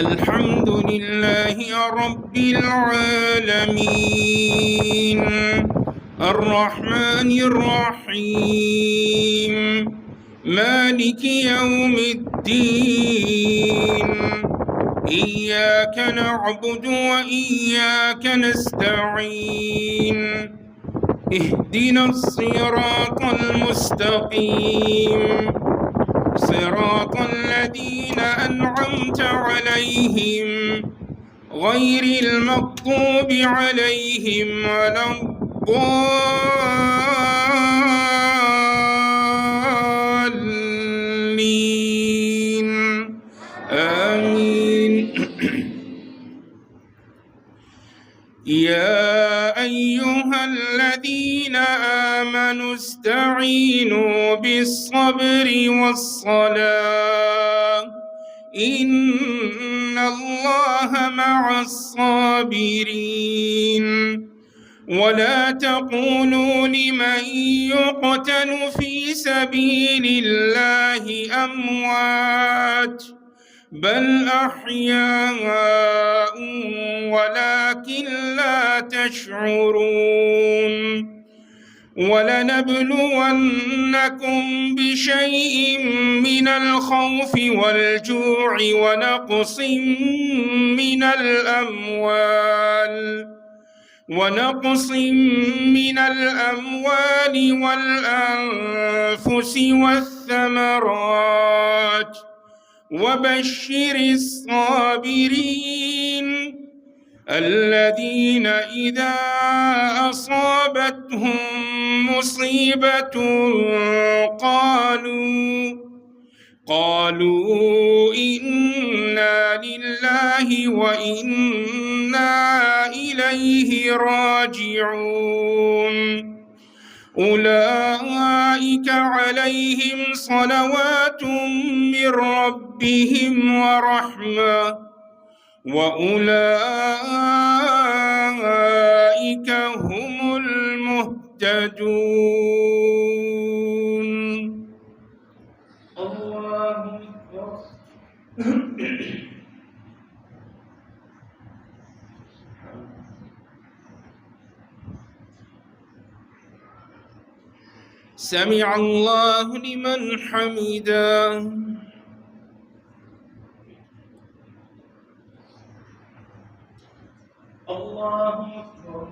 الحمد لله رب العالمين الرحمن الرحيم مالك يوم الدين إياك نعبد وإياك نستعين اهدنا الصراط المستقيم صراط الذين أنعمت عليهم غير المغضوب عليهم ولا الضالين آمين. يا أيها الذين آمنوا استعينوا بالصبر والصلاة إن الله مع الصابرين ولا تقولوا لمن يقتل في سبيل الله أموات بل أحياء ولكن لا تشعرون ولنبلونكم بشيء من الخوف والجوع ونقص من الأموال والأنفس والثمرات وبشر الصابرين الذين إذا أصابتهم مصيبة قالوا إنا لله وإنا إليه راجعون أولئك عليهم صلوات من ربهم ورحمة وأولئك هم المهتدون. الله أكبر. سمع الله لمن حمده. الله أكبر.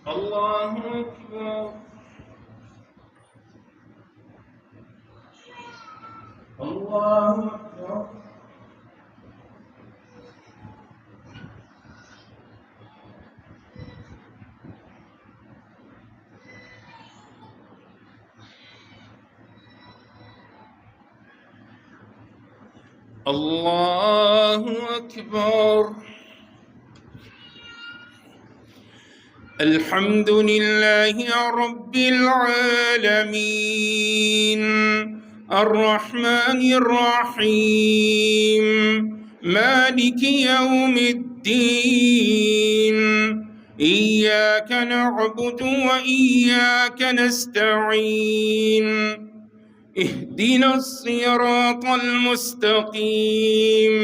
الله أكبر. الله أكبر. الله أكبر. الحمد لله رب العالمين الرحمن الرحيم مالك يوم الدين إياك نعبد وإياك نستعين اهدنا الصراط المستقيم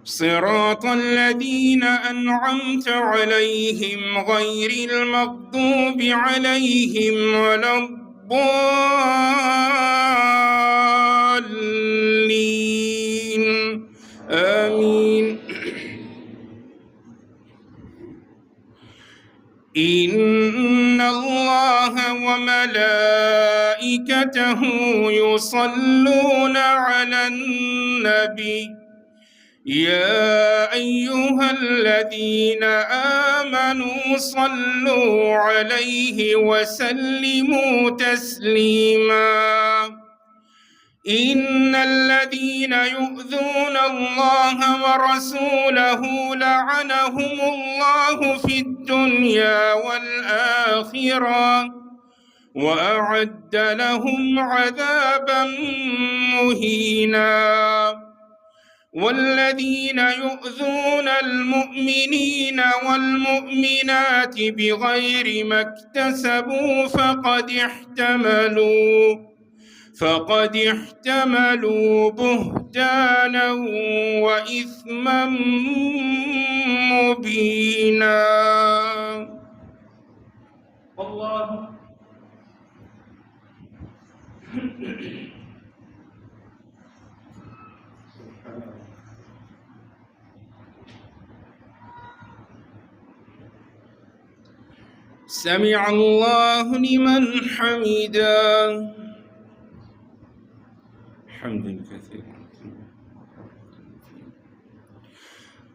صراط الذين أنعمت عليهم غير المغضوب عليهم ولا الضالين آمين. إن الله وملائكته يصلون على النبي يا أيها الذين آمنوا صلوا عليه وسلموا تسليما إن الذين يؤذون الله ورسوله لعنهم الله في الدنيا والآخرة وأعد لهم عذابا مهينا والذين يؤذون المؤمنين والمؤمنات بغير ما اكتسبوا فقد احتملوا بهتانا وإثما مبينا. الله سمع الله لمن حمده. حمدا كثيرا.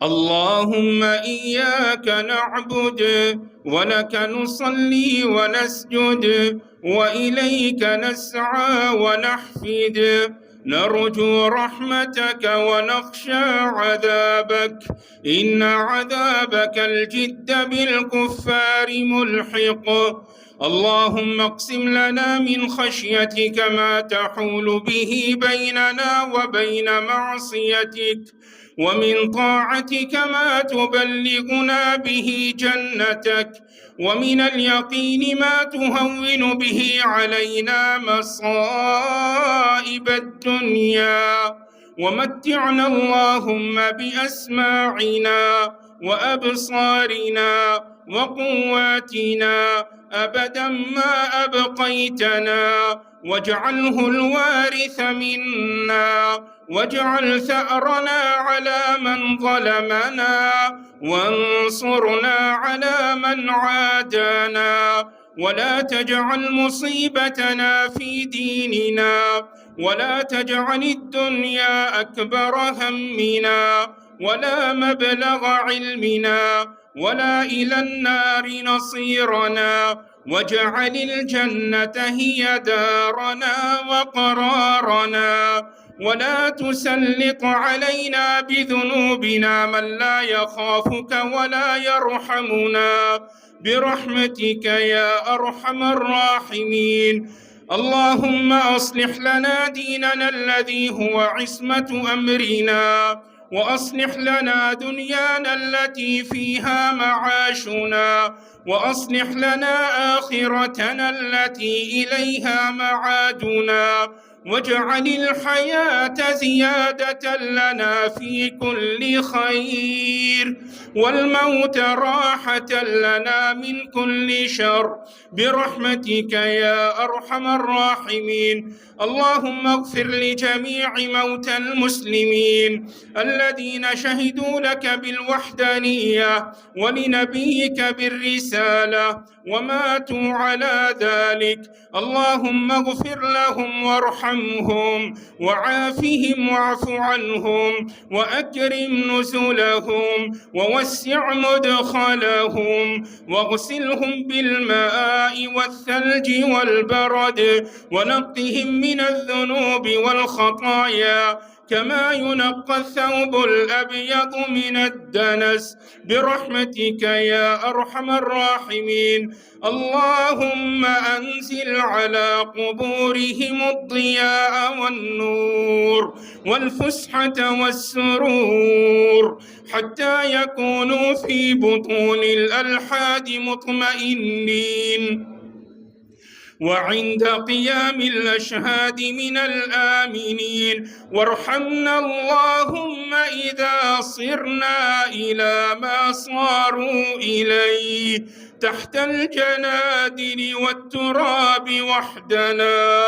اللهم إياك نعبد ولك نصلي ونسجد وإليك نسعى ونحفد، نرجو رحمتك ونخشى عذابك، إن عذابك الجد بالكفار ملحق. اللهم اقسم لنا من خشيتك ما تحول به بيننا وبين معصيتك، ومن طاعتك ما تبلغنا به جنتك، ومن اليقين ما تهون به علينا مصائب الدنيا، ومتعنا اللهم بأسماعنا وأبصارنا وقواتنا أبدا ما أبقيتنا، واجعله الوارث منا، واجعل ثأرنا على من ظلمنا، وانصرنا على من عادانا، ولا تجعل مصيبتنا في ديننا، ولا تجعل الدنيا أكبر همنا ولا مبلغ علمنا ولا إلى النار نصيرنا، واجعل الجنة هي دارنا وقرارنا، ولا تسلط علينا بذنوبنا من لا يخافك ولا يرحمنا، برحمتك يا أرحم الراحمين. اللهم أصلح لنا ديننا الذي هو عصمة أمرنا، وأصلح لنا دنيانا التي فيها معاشنا، وأصلح لنا آخرتنا التي إليها معادنا، واجعل الحياة زيادة لنا في كل خير، والموت راحة لنا من كل شر، برحمتك يا أرحم الراحمين. اللهم اغفر لجميع موتى المسلمين الذين شهدوا لك بالوحدانية ولنبيك بالرسالة وماتوا على ذلك. اللهم اغفر لهم وارحمهم وعافهم واعف عنهم وأكرم نزلهم ووسع مدخلهم، واغسلهم بالماء والثلج والبرد، ونقهم من الذنوب والخطايا كما ينقى الثوب الأبيض من الدنس، برحمتك يا أرحم الراحمين. اللهم أنزل على قبورهم الضياء والنور والفسحة والسرور، حتى يكونوا في بطون الألحاد مطمئنين، وعند قيام الأشهاد من الآمنين. وارحمنا اللهم إذا صرنا إلى ما صاروا إليه تحت الجنادل والتراب وحدنا.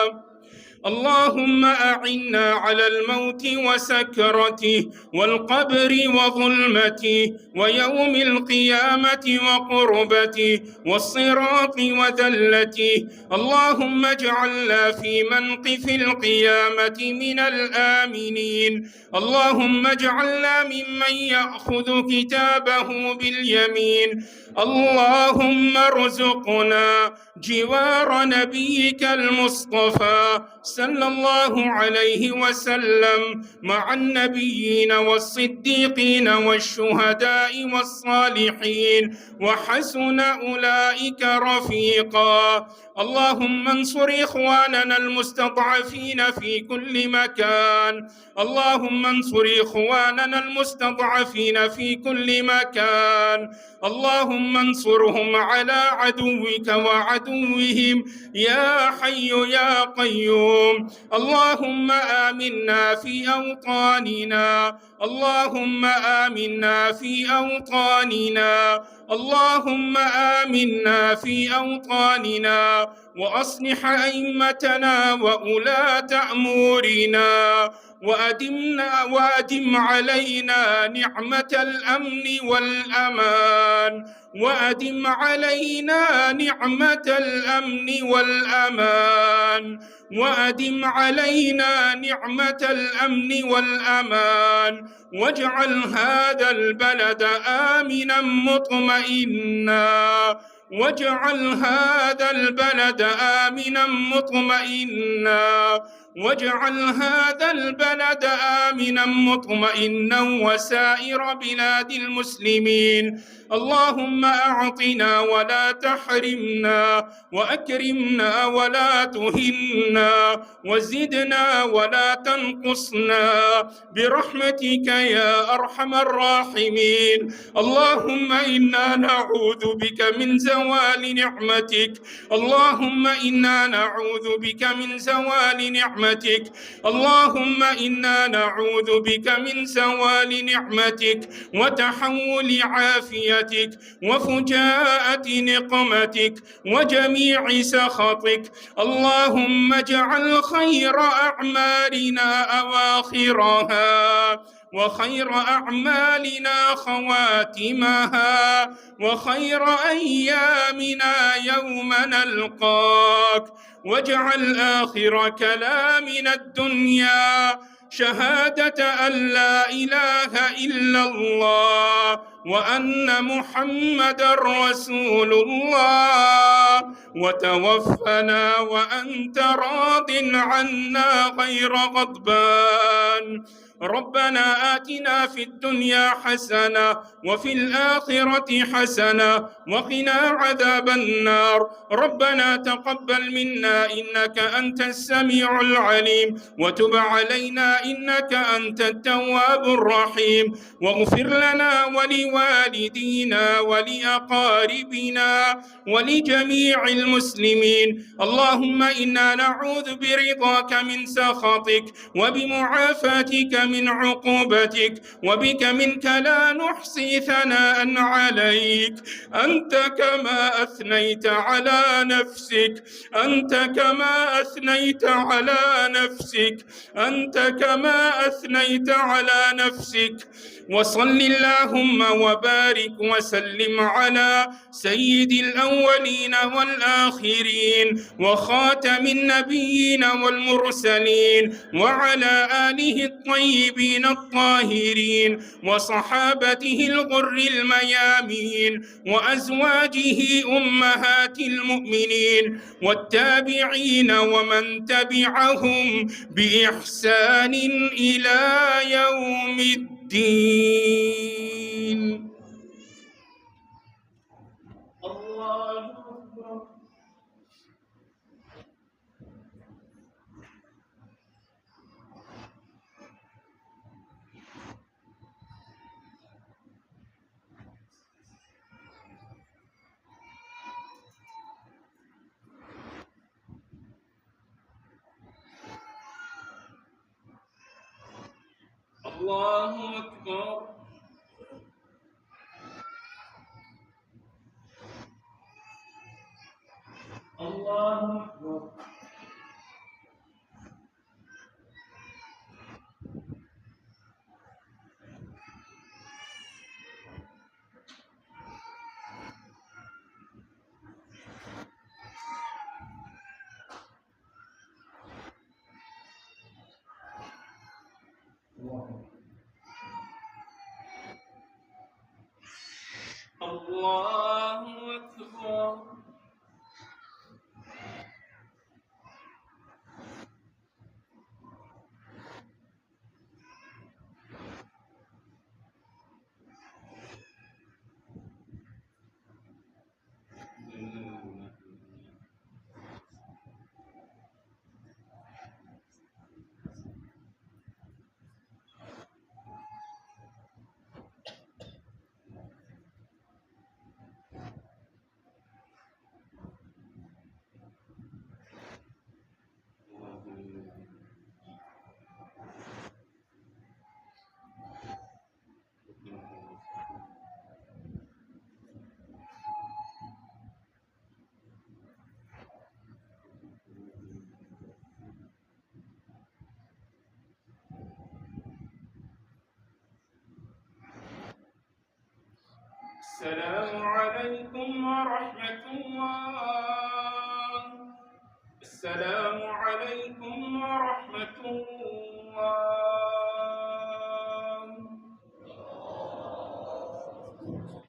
اللهم أعنا على الموت وسكرته والقبر وظلمته ويوم القيامة وقربته والصراط وذلته. اللهم اجعلنا في منقف القيامة من الآمنين. اللهم اجعلنا ممن يأخذ كتابه باليمين. اللهم ارزقنا جوار نبيك المصطفى صلى الله عليه وسلم مع النبيين والصديقين والشهداء والصالحين وحسن أولئك رفيقا. اللهم انصر إخواننا المستضعفين في كل مكان، اللهم انصر إخواننا المستضعفين في كل مكان، اللهم انصرهم على عدوك وعدوهم يا حي يا قيوم. اللهم آمنا في أوطاننا، اللهم آمنا في أوطاننا، اللهم آمنا في أوطاننا وأصلح أئمتنا وولاة أمورنا وأدم علينا نعمة الأمن والأمان، وأدم علينا نعمة الأمن والأمان، وأدم علينا نعمة الأمن والأمان، واجعل هذا البلد آمنا مطمئنا، واجعل هذا البلد آمنا مطمئنا، واجعل هذا البلد آمنا مطمئنا وسائر بلاد المسلمين. اللهم أعطنا ولا تحرمنا، وأكرمنا ولا تهنا، وزدنا ولا تنقصنا برحمتك يا أرحم الراحمين. اللهم إنا نعوذ بك من زوال نعمتك، اللهم إنا نعوذ بك من زوال نعمتك، اللهم إنا نعوذ بك من زوال نعمتك وتحول عافيتك وفجاءة نقمتك وجميع سخطك. اللهم اجعل خير أعمالنا أواخرها، وخير أعمالنا خواتمها، وخير أيامنا يوم نلقاك. واجعل آخر كلامنا الدنيا شهادة أن لا إله إلا الله وأن محمدًا رسول الله، وتوفنا وأنت راض عنا غير غضبان. ربنا آتنا في الدنيا حسنة وفي الآخرة حسنة وقنا عذاب النار. ربنا تقبل منا إنك أنت السميع العليم، وتب علينا إنك أنت التواب الرحيم، واغفر لنا ولوالدينا ولأقاربنا ولجميع المسلمين. اللهم إنا نعوذ برضاك من سخطك وبمعافاتك من عقوبتك، وبك منك لا نحصي ثناء عليك، أنت كما أثنيت على نفسك، أنت كما أثنيت على نفسك، أنت كما أثنيت على نفسك. وصل اللهم وبارك وسلم على سيد الأولين والآخرين وخاتم النبيين والمرسلين، وعلى آله الطيبين الطاهرين وصحابته الغر الميامين وأزواجه أمهات المؤمنين والتابعين ومن تبعهم بإحسان إلى يوم الدين. الله أكبر. الله أكبر. الله أكبر. الله أكبر. السلام عليكم ورحمة الله. السلام